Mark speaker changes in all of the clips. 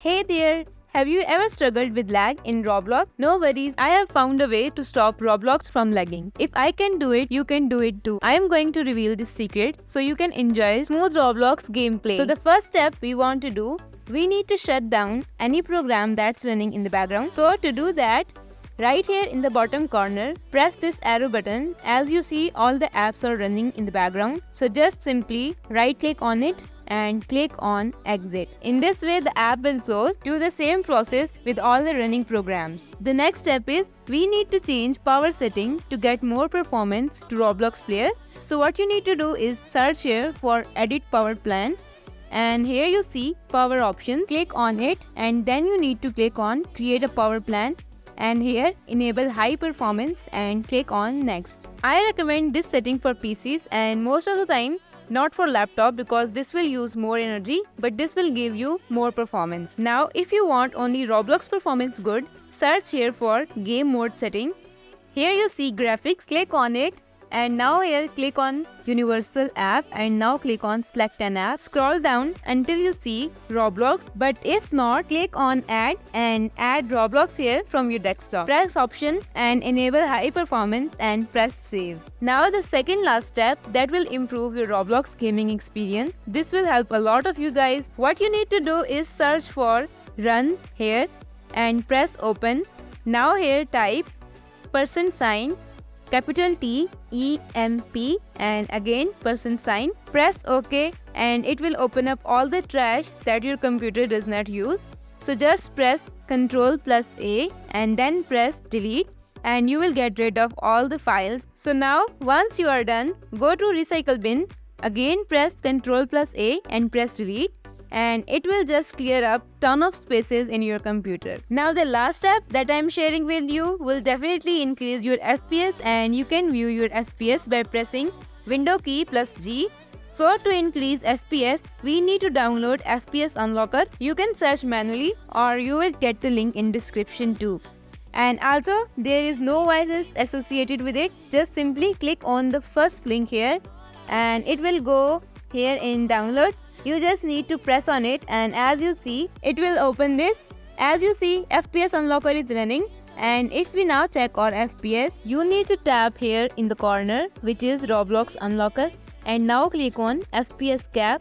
Speaker 1: Hey there! Have you ever struggled with lag in Roblox? No worries, I have found a way to stop Roblox from lagging. If I can do it, you can do it too. I am going to reveal this secret so you can enjoy smooth Roblox gameplay. So the first step we want to do, we need to shut down any program that's running in the background. So to do that, right here in the bottom corner, press this arrow button. As you see, all the apps are running in the background. So just simply right click on it and click on exit. In this way, the app will close. Do the same process with all the running programs. The next step is we need to change power setting to get more performance to Roblox player. So what you need to do is search here for edit power plan. And here you see power option. Click on it and then you need to click on create a power plan. And here enable high performance and click on next. I recommend this setting for PCs and most of the time not for laptop because this will use more energy, but this will give you more performance. Now if you want only Roblox performance good, search here for game mode setting. Here you see graphics, click on it and now here click on universal app and now click on select an app. Scroll down until you see Roblox, but if not, click on add and add Roblox here from your desktop. Press option and enable high performance and press save. Now the second last step that will improve your Roblox gaming experience. This will help a lot of you guys. What you need to do is search for run here and press open. Now here type %, capital T E M P and again %. Press OK and it will open up all the trash that your computer does not use. So just press Ctrl+A and then press delete and you will get rid of all the files. So now once you are done, go to recycle bin. Again press Ctrl+A and press delete. And it will just clear up ton of spaces in your computer. Now the last step that I am sharing with you will definitely increase your FPS and you can view your FPS by pressing Window key +G. So to increase FPS, we need to download FPS Unlocker. You can search manually or you will get the link in description too. And also there is no virus associated with it. Just simply click on the first link here and it will go here in download. You just need to press on it and as you see, it will open this. As you see, FPS Unlocker is running. And if we now check our FPS, you need to tap here in the corner, which is Roblox Unlocker. And now click on FPS cap.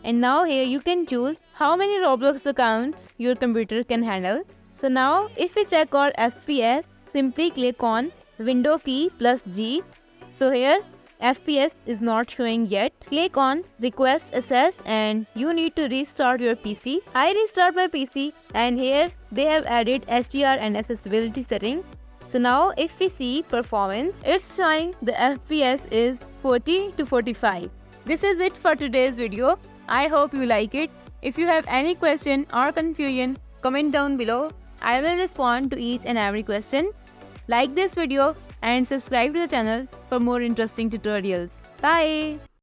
Speaker 1: And now here you can choose how many Roblox accounts your computer can handle. So now if we check our FPS, simply click on Window key +G. So here FPS is not showing yet. Click on request access and you need to restart your PC. I restart my PC and here they have added HDR and accessibility setting. So now if we see performance, it's showing the FPS is 40 to 45. This is it for today's video. I hope you like it. If you have any question or confusion, comment down below. I will respond to each and every question. Like this video and subscribe to the channel for more interesting tutorials. Bye!